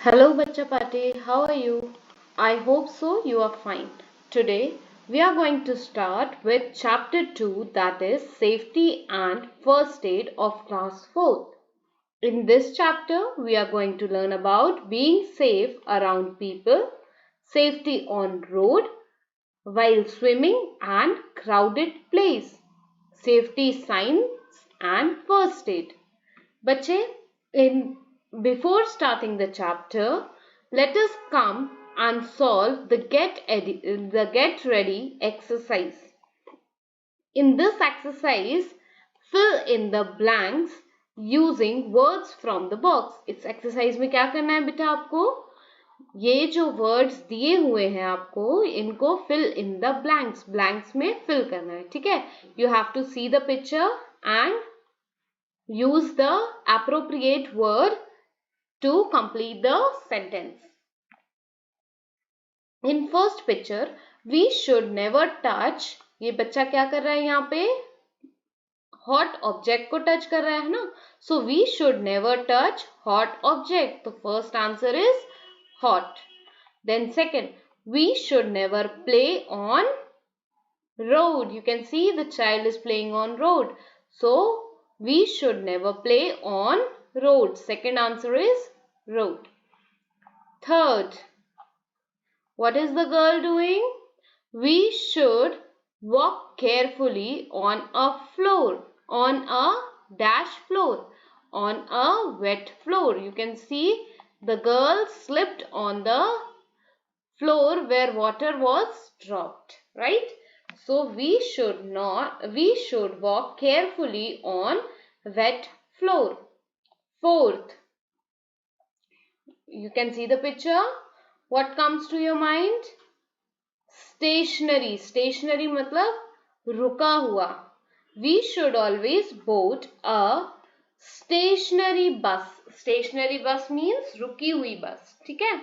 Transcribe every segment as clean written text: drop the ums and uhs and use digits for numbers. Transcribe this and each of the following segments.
Hello Bachcha Pate, how are you? I hope so you are fine. Today we are going to start with chapter 2, that is safety and first aid of class 4th. In this chapter we are going to learn about being safe around people, safety on road, while swimming and crowded place, safety signs and first aid. बच्चे in before starting the chapter, let us come and solve the get ready exercise. In this exercise, fill in the blanks using words from the box. इस exercise में क्या करना है बेटा आपको? ये जो words दिए हुए हैं आपको, इनको fill in the blanks में fill करना है, ठीक है? You have to see the picture and use the appropriate word to complete the sentence. In first picture, we should never touch. ये बच्चा क्या कर रहा है यहाँ पे? Hot object को touch कर रहा है ना? So we should never touch hot object. तो first answer is hot. Then second, we should never play on road. You can see the child is playing on road. So we should never play on road. Second answer is road. Third, what is the girl doing? We should walk carefully on a floor, on a dash floor, on a wet floor. You can see the girl slipped on the floor where water was dropped, right? So we should walk carefully on wet floor. Fourth, you can see the picture. What comes to your mind? Stationary. Stationary मतलब रुका हुआ. We should always board a stationary bus. Stationary bus means रुकी हुई bus. ठीक है?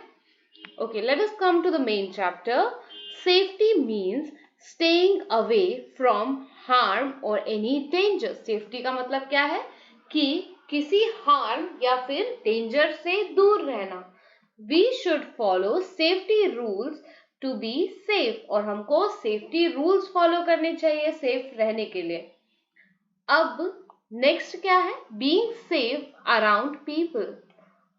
Okay, let us come to the main chapter. Safety means staying away from harm or any danger. Safety का मतलब क्या है? कि किसी harm या फिर danger से दूर रहना. We should follow safety rules to be safe. और हमको safety rules follow करने चाहिए safe रहने के लिए. अब next क्या है? Being safe around people.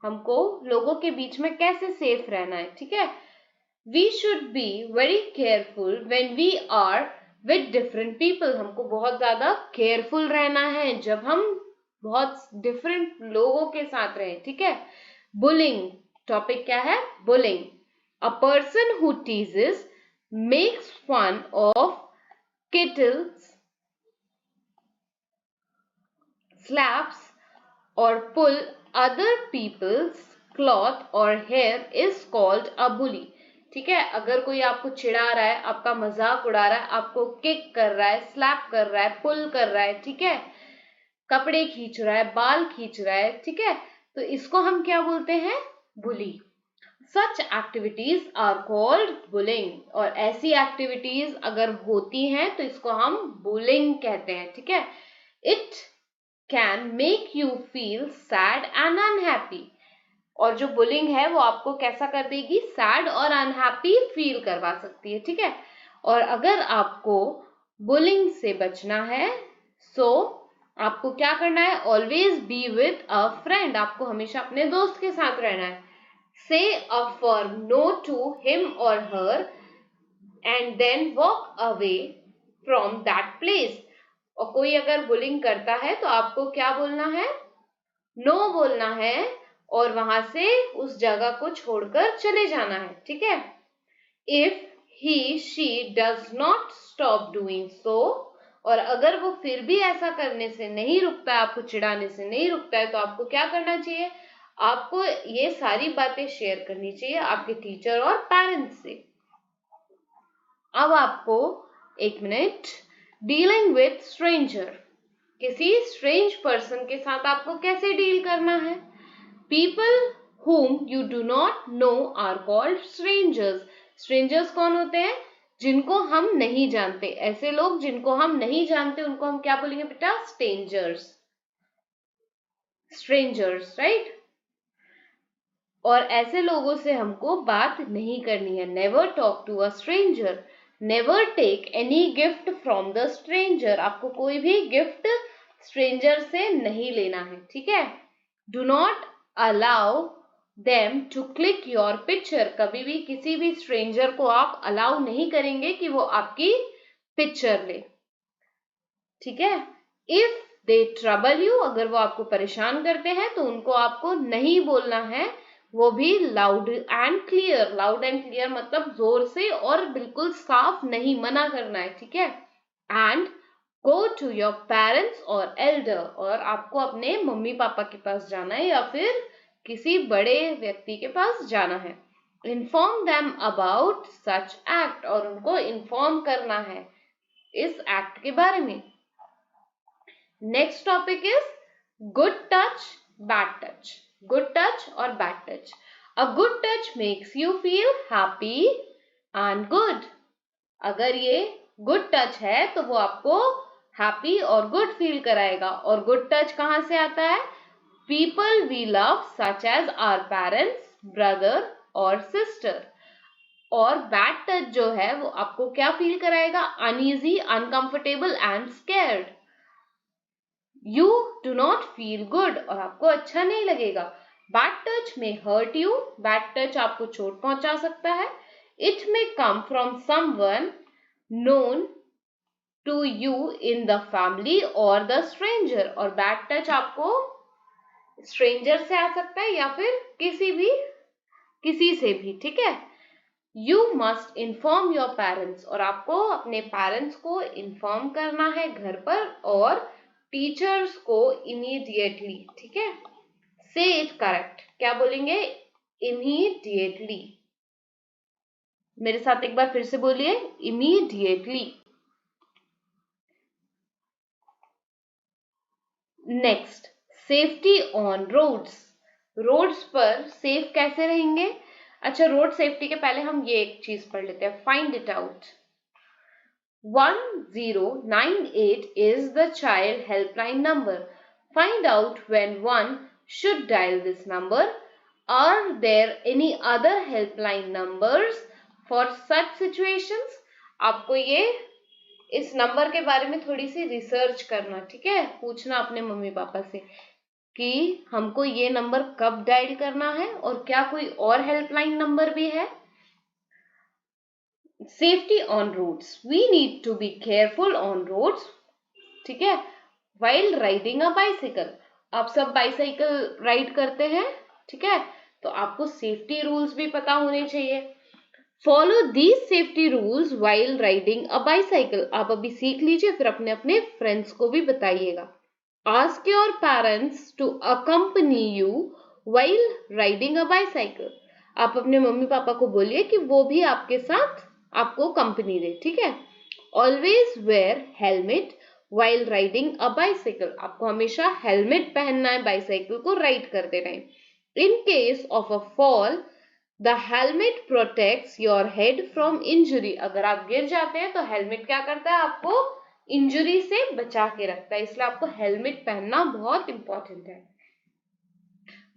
हमको लोगों के बीच में कैसे सेफ रहना है, ठीक है? We should be very careful when we are with different people. हमको बहुत ज्यादा केयरफुल रहना है जब हम बहुत डिफरेंट लोगों के साथ रहें, ठीक है? बुलिंग टॉपिक क्या है? Bullying. A person who teases, makes fun of, kittles, slaps or pull other people's cloth or hair is called a bully. ठीक है? अगर कोई आपको चिढ़ा रहा है, आपका मजाक उड़ा रहा है, आपको किक कर रहा है, स्लैप कर रहा है, पुल कर रहा है, ठीक है? कपड़े खींच रहा है, बाल खींच रहा है, ठीक है? तो इसको हम क्या बोलते हैं? बुली. Such activities are called bullying. और ऐसी एक्टिविटीज अगर होती हैं तो इसको हम बुलिंग कहते हैं, ठीक है? It can make you feel sad and unhappy. और जो बुलिंग है वो आपको कैसा कर देगी? सैड और अनहैप्पी फील करवा सकती है, ठीक है? और अगर आपको बुलिंग से बचना है सो आपको क्या करना है? Always be with a friend. आपको हमेशा अपने दोस्त के साथ रहना है. Say a firm no to him or her and then walk away from that place. और कोई अगर बुलिंग करता है तो आपको क्या बोलना है? नो बोलना है और वहां से उस जगह को छोड़कर चले जाना है, ठीक है? If he she does not stop doing so, और अगर वो फिर भी ऐसा करने से नहीं रुकता है, आपको चिढ़ाने से नहीं रुकता है, तो आपको क्या करना चाहिए? आपको ये सारी बातें शेयर करनी चाहिए आपके टीचर और पेरेंट्स से. अब आपको एक मिनट. Dealing with stranger. किसी स्ट्रेंज पर्सन के साथ आपको कैसे डील करना है? People whom you do not know are called strangers. strangers कौन होते हैं? जिनको हम नहीं जानते. ऐसे लोग जिनको हम नहीं जानते उनको हम क्या बोलेंगे बेटा? strangers. strangers, right? और ऐसे लोगों से हमको बात नहीं करनी है। Never talk to a stranger, never take any gift from the stranger, आपको कोई भी गिफ्ट स्ट्रेंजर से नहीं लेना है, ठीक है। Do not allow them to click your picture, कभी भी किसी भी स्ट्रेंजर को आप अलाउ नहीं करेंगे कि वो आपकी पिक्चर ले, ठीक है। इफ दे ट्रबल यू, अगर वो आपको परेशान करते हैं तो उनको आपको नहीं बोलना है, वो भी loud and clear. Loud and clear मतलब जोर से और बिल्कुल साफ नहीं, मना करना है, ठीक है। And go to your parents और एल्डर, और आपको अपने मम्मी पापा के पास जाना है या फिर किसी बड़े व्यक्ति के पास जाना है। Inform them about such act, और उनको इन्फॉर्म करना है इस एक्ट के बारे में। Next topic is good touch, bad touch. Good touch और bad touch. A good touch makes you feel happy and good. अगर ये गुड टच है तो वो आपको हैप्पी और गुड फील कराएगा। और गुड टच कहां से आता है? People we love such as our parents, brother और सिस्टर। और बैड टच जो है वो आपको क्या फील कराएगा? Uneasy, uncomfortable and scared. You do not feel good, और आपको अच्छा नहीं लगेगा। बैड टच में हर्ट यू, बैड टच आपको चोट पहुंचा सकता है। It may come from someone known to you in the family और द स्ट्रेंजर, और बैड टच आपको स्ट्रेंजर से आ सकता है या फिर किसी से भी, ठीक है। You must inform your parents, और आपको अपने पेरेंट्स को इन्फॉर्म करना है घर पर, और टीचर्स को इमीडिएटली, ठीक है। से इट करेक्ट, क्या बोलेंगे? इमीडिएटली। मेरे साथ एक बार फिर से बोलिए, immediately. Next, safety on roads. Roads पर सेफ कैसे रहेंगे? अच्छा, रोड सेफ्टी के पहले हम ये एक चीज पढ़ लेते हैं, find it out. 1098 is the child helpline number. Find out when one should dial this number. Are there any other helpline numbers for such situations? आपको ये इस नंबर के बारे में थोड़ी सी रिसर्च करना, ठीक है। पूछना अपने मम्मी पापा से कि हमको ये नंबर कब डायल करना है और क्या कोई और हेल्पलाइन नंबर भी है। Safety on roads, we need to be careful on roads, ठीक है। वाइल राइडिंग अ बाइसाइकिल, आप सब बाइसाइकिल राइड करते हैं, ठीक है, तो आपको सेफ्टी रूल्स भी पता होने चाहिए। Follow these safety rules while riding a bicycle, आप अभी सीख लीजिए, फिर अपने अपने फ्रेंड्स को भी बताइएगा। Ask your parents to accompany you while riding a bicycle, आप अपने मम्मी पापा को बोलिए कि वो भी आपके साथ आपको कंपनी दे, ठीक है। Always where helmet while riding a bicycle, आपको हमेशा हेलमेट पहनना है बाइसाइकिल को राइड करते time. In case of a fall the helmet protects your head from injury, अगर आप गिर जाते हैं तो हेलमेट क्या करता है? आपको इंजुरी से बचा के रखता है, इसलिए आपको हेलमेट पहनना बहुत इंपॉर्टेंट है।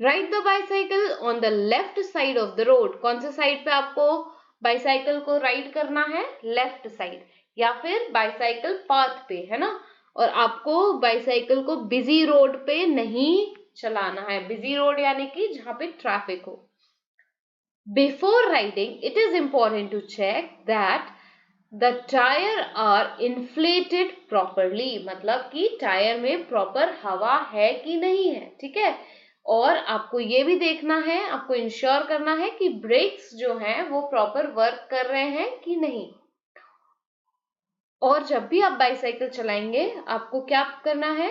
Ride the bicycle on the left side of the road, कौन से साइड पे आपको बाइसाइकिल को राइड करना है? लेफ्ट साइड, या फिर बाइसाइकिल पाथ पे, है ना। और आपको बाइसाइकिल को बिजी रोड पे नहीं चलाना है, बिजी रोड यानी कि जहां पे ट्रैफिक हो। Before riding it is important to check that the tyre are inflated properly, मतलब कि टायर में प्रॉपर हवा है कि नहीं है, ठीक है। और आपको ये भी देखना है, आपको इंश्योर करना है कि ब्रेक्स जो हैं वो प्रॉपर वर्क कर रहे हैं कि नहीं। और जब भी आप बाइसाइकिल चलाएंगे आपको क्या करना है?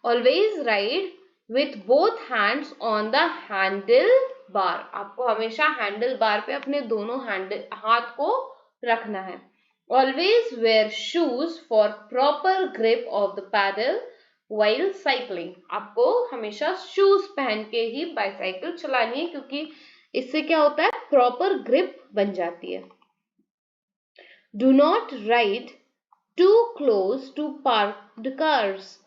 Always ride with both hands on the handle bar, आपको हमेशा हैंडल बार पे अपने दोनों हाथ को रखना है। Always wear shoes for proper grip of the pedal while cycling, आपको हमेशा शूज पहन के ही बाइसाइकिल चलानी है, क्योंकि इससे क्या होता है? प्रॉपर ग्रिप बन जाती है। Do not ride too close to parked cars.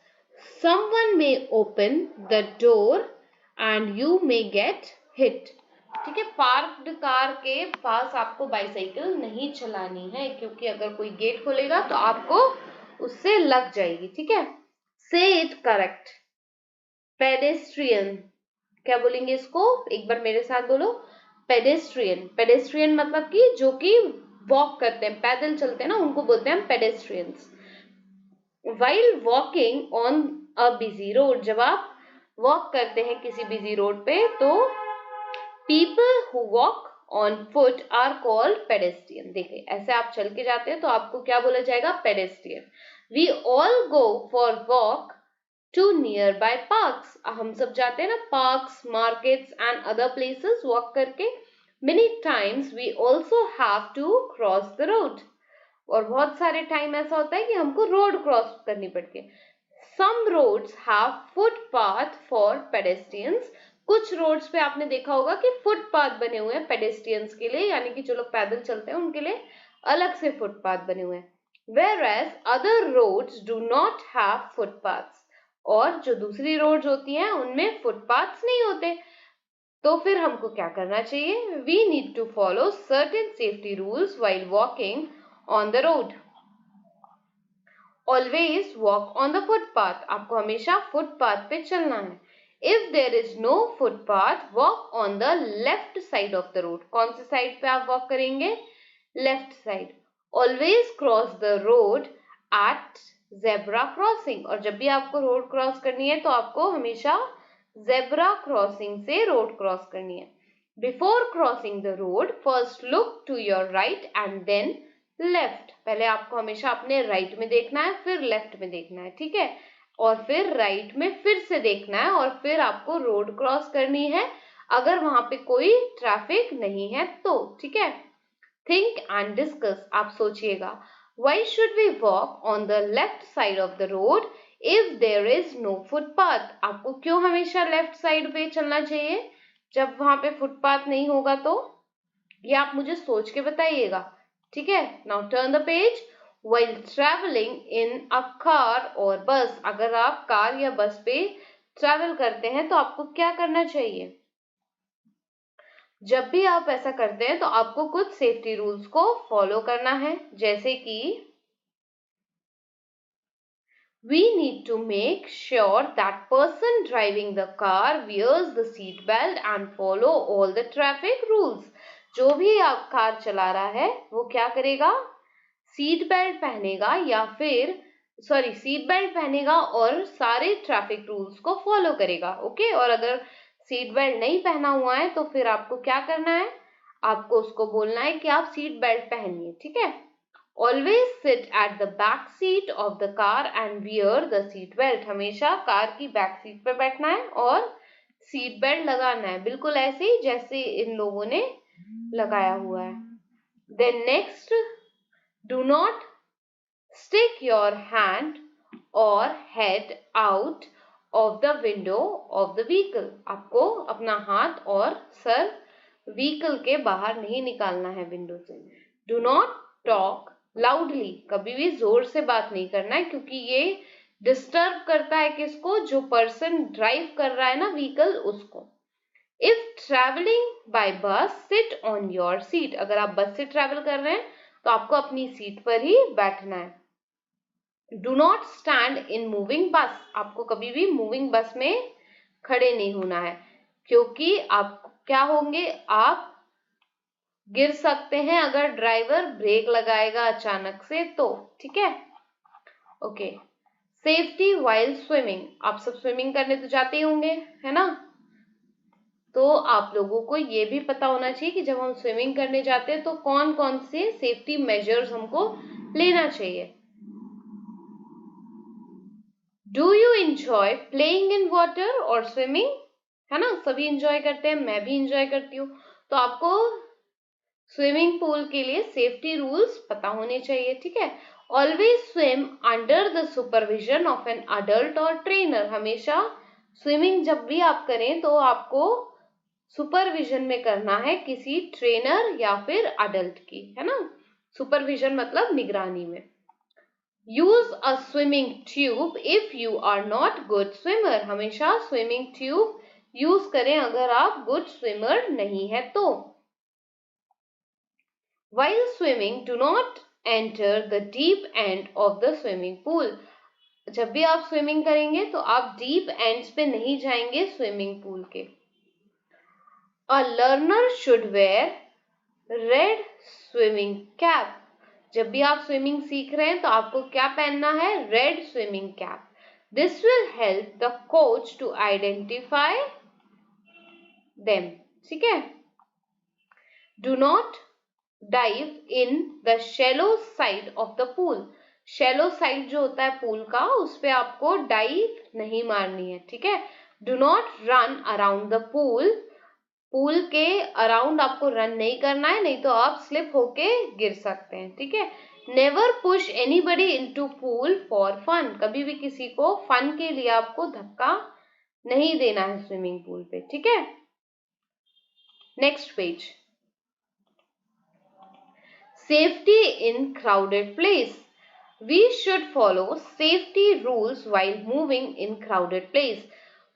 Someone may open the door and you may get hit. ठीक है, पार्क्ड कार के पास आपको बाइसाइकिल नहीं चलानी है, क्योंकि अगर कोई गेट खोलेगा तो आपको उससे लग जाएगी। ठीक है, से इट करेक्ट। पेडेस्ट्रियन, क्या बोलेंगे इसको, एक बार मेरे साथ बोलो, पेडेस्ट्रियन। पेडेस्ट्रियन मतलब कि जो कि वॉक करते हैं, पैदल चलते हैं ना, उनको बोलते हैं pedestrians. While walking on a busy road, जब आप वॉक करते हैं किसी बिजी रोड पे, तो people who walk on foot are called pedestrian. देखिए ऐसे आप चल के जाते हैं तो आपको क्या बोला जाएगा, pedestrian. We all go for walk to nearby parks, हम सब जाते हैं ना parks, markets and other places walk करके। Many times we also have to cross the road, और बहुत सारे टाइम ऐसा होता है कि हमको रोड क्रॉस करनी पड़ती है। Some roads have footpath for pedestrians, कुछ रोड्स पे आपने देखा होगा कि फुटपाथ बने हुए हैं पेडेस्ट्रियंस के लिए, यानी कि जो लोग पैदल चलते हैं उनके लिए अलग से फुटपाथ बने हुए हैं। Whereas other roads do not have footpaths, और जो दूसरी रोड्स होती हैं उनमें फुटपाथ्स नहीं होते। तो फिर हमको क्या करना चाहिए, we need to follow certain safety rules while walking on the road. Always walk on the footpath, आपको हमेशा फुटपाथ पे चलना है। If there is no footpath, walk on the left side of the road, कौन सी side पे आप walk करेंगे, left side. Always cross the road at zebra crossing, और जब भी आपको रोड क्रॉस करनी है तो आपको हमेशा जेब्रा क्रॉसिंग से रोड क्रॉस करनी है। Before crossing the road, first look to your right and then left, पहले आपको हमेशा अपने राइट में देखना है, फिर लेफ्ट में देखना है। ठीक है, और फिर राइट में फिर से देखना है, और फिर आपको रोड क्रॉस करनी है अगर वहां पे कोई ट्रैफिक नहीं है तो। ठीक है, थिंक एंड डिस्कस, आप सोचिएगा। Why should we walk on the left side of the road if there is no footpath, आपको क्यों हमेशा लेफ्ट साइड पे चलना चाहिए जब वहां पे फुटपाथ नहीं होगा तो, ये आप मुझे सोच के बताइएगा। ठीक है, now turn the page. While traveling in a car or bus, अगर आप कार या बस पे ट्रैवल करते हैं तो आपको क्या करना चाहिए, जब भी आप ऐसा करते हैं तो आपको कुछ सेफ्टी रूल्स को फॉलो करना है, जैसे कि we need to make sure that person driving the car wears the seat belt and follow all the traffic rules, जो भी आप कार चला रहा है वो क्या करेगा, सीट बेल्ट पहनेगा, या फिर सीट बेल्ट पहनेगा और सारे ट्रैफिक रूल्स को फॉलो करेगा। ओके, और अगर सीट बेल्ट नहीं पहना हुआ है तो फिर आपको क्या करना है, आपको उसको बोलना है कि आप सीट बेल्ट पहनिए। ठीक है, always sit at the back seat of the car and wear the seat belt, हमेशा कार की बैक सीट पर बैठना है और सीट बेल्ट लगाना है, बिल्कुल ऐसे ही जैसे इन लोगों ने लगाया हुआ है। Then next, do not stick your hand or head out of the window of the vehicle, आपको अपना हाथ और सर व्हीकल के बाहर नहीं निकालना है विंडो से। Do not talk loudly, कभी भी जोर से बात नहीं करना है, क्योंकि ये डिस्टर्ब करता है किसको, जो पर्सन ड्राइव कर रहा है ना व्हीकल उसको। If traveling by bus, sit on your seat, अगर आप बस से ट्रैवल कर रहे हैं तो आपको अपनी सीट पर ही बैठना है। Do not stand in moving बस, आपको कभी भी मूविंग बस में खड़े नहीं होना है, क्योंकि आप क्या होंगे, आप गिर सकते हैं अगर ड्राइवर ब्रेक लगाएगा अचानक से तो। ठीक है, ओके। सेफ्टी व्हाइल स्विमिंग, आप सब स्विमिंग करने तो जाते ही होंगे, है ना, तो आप लोगों को ये भी पता होना चाहिए कि जब हम स्विमिंग करने जाते हैं तो कौन कौन से सेफ्टी मेजर्स हमको लेना चाहिए। Do you enjoy playing in water और स्विमिंग, है ना, सभी एंजॉय करते हैं, मैं भी एंजॉय करती हूँ, तो आपको स्विमिंग पूल के लिए सेफ्टी रूल्स पता होने चाहिए। ठीक है, always swim under the supervision of an adult और ट्रेनर, हमेशा स्विमिंग जब भी आप करें तो आपको सुपरविजन में करना है, किसी ट्रेनर या फिर अडल्ट की, है ना, सुपरविजन मतलब निगरानी में। Use a swimming tube if you are not good swimmer, हमेशा स्विमिंग ट्यूब यूज करें अगर आप गुड स्विमर नहीं है तो। While swimming, do not enter the deep end of the swimming pool. जब भी आप स्विमिंग करेंगे तो आप डीप एंड्स पे नहीं जाएंगे स्विमिंग पूल के। A learner should wear red swimming cap. जब भी आप स्विमिंग सीख रहे हैं तो आपको क्या पहनना है? Red swimming cap. This will help the coach to identify them. ठीक है? Do not dive in the shallow side of the pool. Shallow side जो होता है पूल का, उस पे आपको डाइव नहीं मारनी है। ठीक है? Do not run around the pool. Pool के अराउंड आपको रन नहीं करना है, नहीं तो आप स्लिप होके गिर सकते हैं। ठीक है? Never push anybody into pool for fun. कभी भी किसी को फन के लिए आपको धक्का नहीं देना है स्विमिंग पूल पे। ठीक है? Next page. Safety in crowded place. We should follow safety rules while moving in crowded place.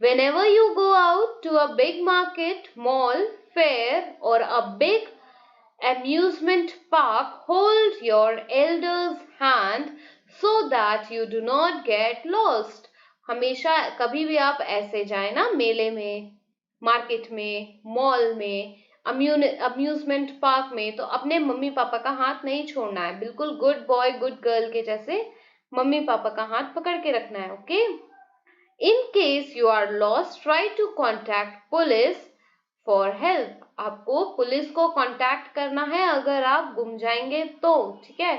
Whenever you go out to a big market, mall, fair or a big amusement park, hold your elder's hand so that you do not get lost. हमेशा कभी भी आप ऐसे जाए ना, मेले में, market में, मॉल में, अम्यूजमेंट पार्क में, तो अपने मम्मी पापा का हाथ नहीं छोड़ना है। बिल्कुल गुड बॉय गुड गर्ल के जैसे मम्मी पापा का हाथ पकड़ के रखना है। Okay? In case you are lost, try to contact police for help. आपको पुलिस को कॉन्टैक्ट करना है अगर आप गुम जाएंगे तो. ठीक है.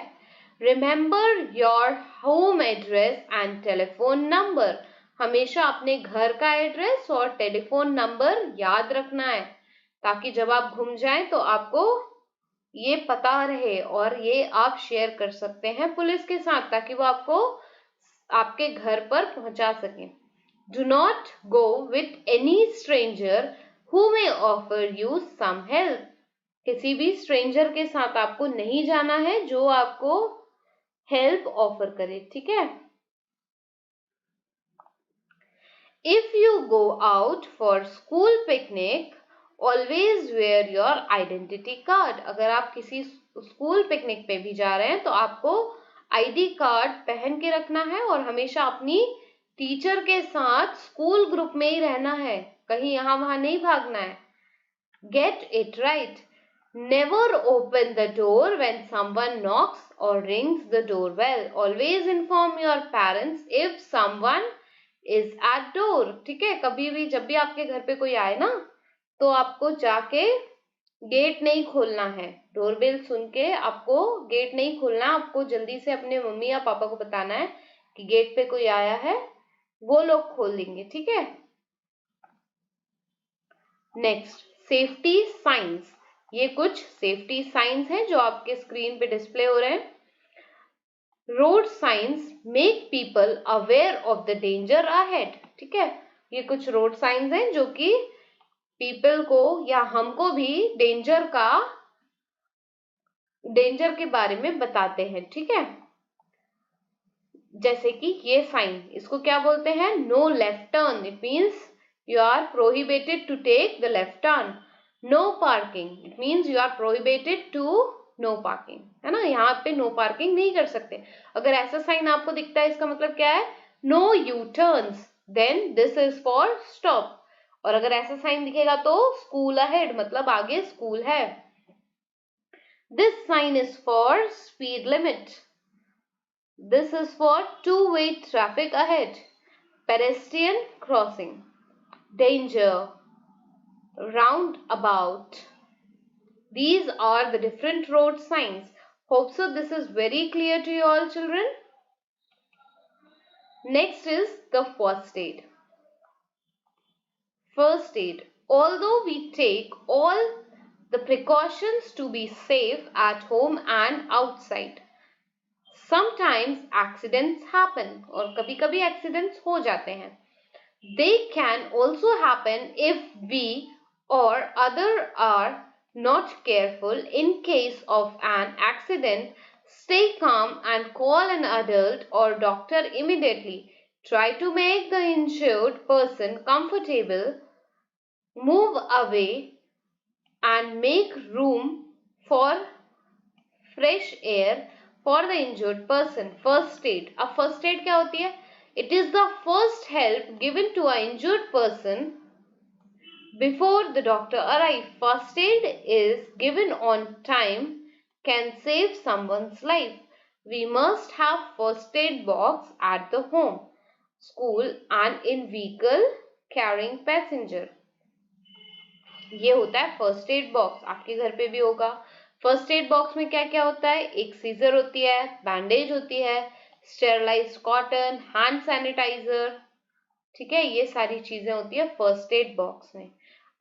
Remember your home address and telephone number. हमेशा अपने घर का एड्रेस और टेलीफोन नंबर याद रखना है ताकि जब आप घूम जाएं तो आपको ये पता रहे और ये आप शेयर कर सकते हैं पुलिस के साथ ताकि वो आपको आपके घर पर पहुंचा सकें. Do not go with any stranger who may offer you some help. किसी भी स्ट्रेंजर के साथ आपको नहीं जाना है जो आपको हेल्प ऑफर करे. ठीक है. If you go out for school picnic always wear your identity card. अगर आप किसी स्कूल पिकनिक पे भी जा रहे हैं तो आपको आईडी कार्ड पहन के रखना है और हमेशा अपनी टीचर के साथ स्कूल ग्रुप में ही रहना है, कहीं यहाँ वहां नहीं भागना है. Get it right. Never open the door when someone knocks और rings the door bell. Always inform your parents if someone is at door. ठीक है. कभी भी जब भी आपके घर पे कोई आए ना तो आपको जाके गेट नहीं खोलना है. डोरबेल सुन के आपको गेट नहीं खोलना. आपको जल्दी से अपने मम्मी या पापा को बताना है कि गेट पे कोई आया है, वो लोग खोल देंगे. ठीक है. Next, safety science. ये कुछ सेफ्टी साइंस हैं जो आपके स्क्रीन पे डिस्प्ले हो रहे हैं. Road science make people aware of the danger ahead. ठीक है. ये कुछ रोड साइंस हैं जो कि पीपल को या हमको भी डेंजर के बारे में बताते हैं. ठीक है. जैसे कि ये साइन, इसको क्या बोलते हैं? No left turn. It means you are prohibited to take the left turn. No parking. It means you are prohibited to no parking. है ना. यहाँ पे नो पार्किंग नहीं कर सकते. अगर ऐसा साइन आपको दिखता है इसका मतलब क्या है? No U turns. Then this is for stop. और अगर ऐसा साइन दिखेगा तो स्कूल अहेड, मतलब आगे स्कूल है. This sign is for speed limit. This is for two way traffic ahead. Pedestrian crossing. Danger. Roundabout. These are the different road signs. Hope so this is very clear to you all children. Next is the first aid. First aid. Although we take all the precautions to be safe at home and outside, sometimes accidents happen. और कभी-कभी accidents हो जाते हैं. They can also happen if we or other are not careful. In case of an accident, stay calm and call an adult or doctor immediately. Try to make the injured person comfortable move away and make room for fresh air for the injured person. First aid. अब first aid क्या होती है? It is the first help given to an injured person before the doctor arrives. First aid is given on time, can save someone's life. We must have first aid box at the home, school and in vehicle carrying passenger. ये होता है first aid box. आपके घर पे भी होगा. First aid box में क्या क्या होता है? एक सीजर होती है, बैंडेज होती है, स्टेरलाइज्ड कॉटन, हैंड सैनिटाइजर. ठीक है, ये सारी चीजें होती है फर्स्ट एड बॉक्स में.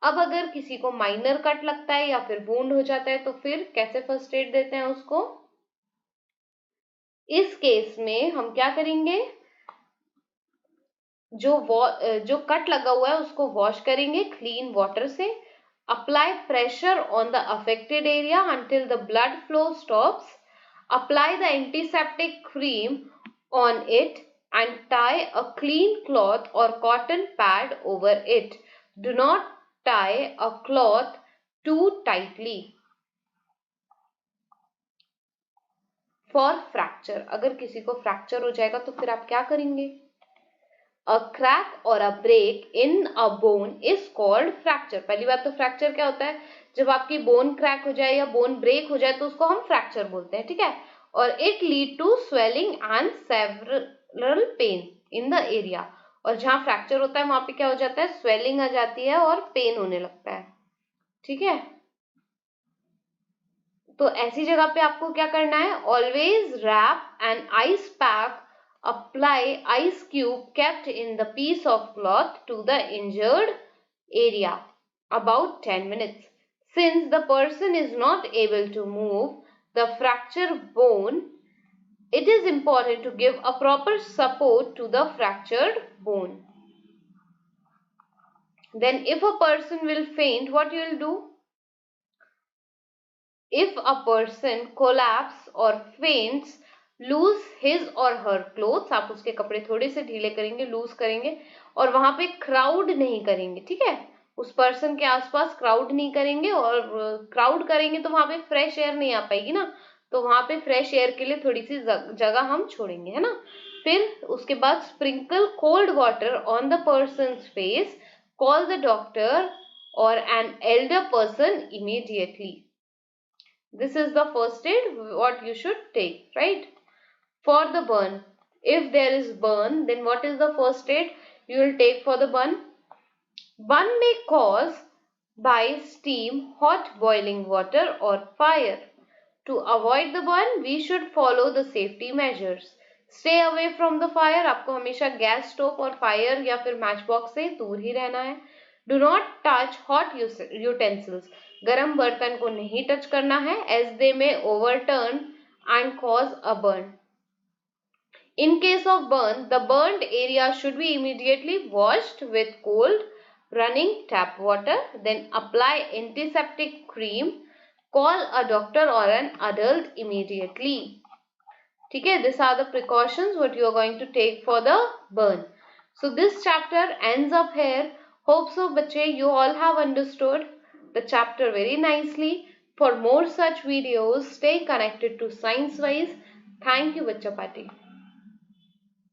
अब अगर किसी को माइनर कट लगता है या फिर वुंड हो जाता है तो फिर कैसे फर्स्ट एड देते हैं उसको? इस केस में हम क्या करेंगे? जो कट लगा हुआ है उसको वॉश करेंगे क्लीन वाटर से. Apply pressure on the affected area until the blood flow stops. Apply the antiseptic cream on it and tie a clean cloth or cotton pad over it. Do not tie a cloth too tightly. For fracture. अगर किसी को fracture हो जाएगा तो फिर आप क्या करेंगे? A crack or a break in a bone is called fracture. पहली बात तो फ्रैक्चर क्या होता है? जब आपकी बोन क्रैक हो जाए या बोन ब्रेक हो जाए तो उसको हम फ्रैक्चर बोलते हैं. ठीक है. और it lead to swelling and several pain in the area. और जहां फ्रैक्चर होता है वहां पे क्या हो जाता है? स्वेलिंग आ जाती है और पेन होने लगता है. ठीक है. तो ऐसी जगह पे आपको क्या करना है? Always wrap an ice pack. Apply ice cube kept in the piece of cloth to the injured area about 10 minutes. Since the person is not able to move the fractured bone, it is important to give a proper support to the fractured bone. Then if a person will faint, what you will do? If a person collapses or faints, lose his और हर clothes. आप उसके कपड़े थोड़े से ढीले करेंगे, loose करेंगे और वहां पे क्राउड नहीं करेंगे. ठीक है. उस पर्सन के आसपास क्राउड नहीं करेंगे. और क्राउड करेंगे तो वहां पे फ्रेश एयर नहीं आ पाएगी ना. तो वहां पे फ्रेश एयर के लिए थोड़ी सी जगह हम छोड़ेंगे, है ना. फिर उसके बाद sprinkle cold water on the person face. Call the doctor और an elder person immediately. This is the first aid what you should take, right? For the burn, if there is burn, then what is the first aid you will take for the burn? Burn may cause by steam, hot boiling water or fire. To avoid the burn, we should follow the safety measures. Stay away from the fire. आपको हमेशा gas stove और fire या फिर match box से दूर ही रहना है. Do not touch hot utensils. गरम बर्तन को नहीं टच करना है, as they may overturn and cause a burn. In case of burn, the burned area should be immediately washed with cold running tap water. Then apply antiseptic cream. Call a doctor or an adult immediately. ठीक है. These are the precautions what you are going to take for the burn. So this chapter ends up here. Hope so बच्चे you all have understood the chapter very nicely. For more such videos, stay connected to Science Wise. Thank you बच्चा party.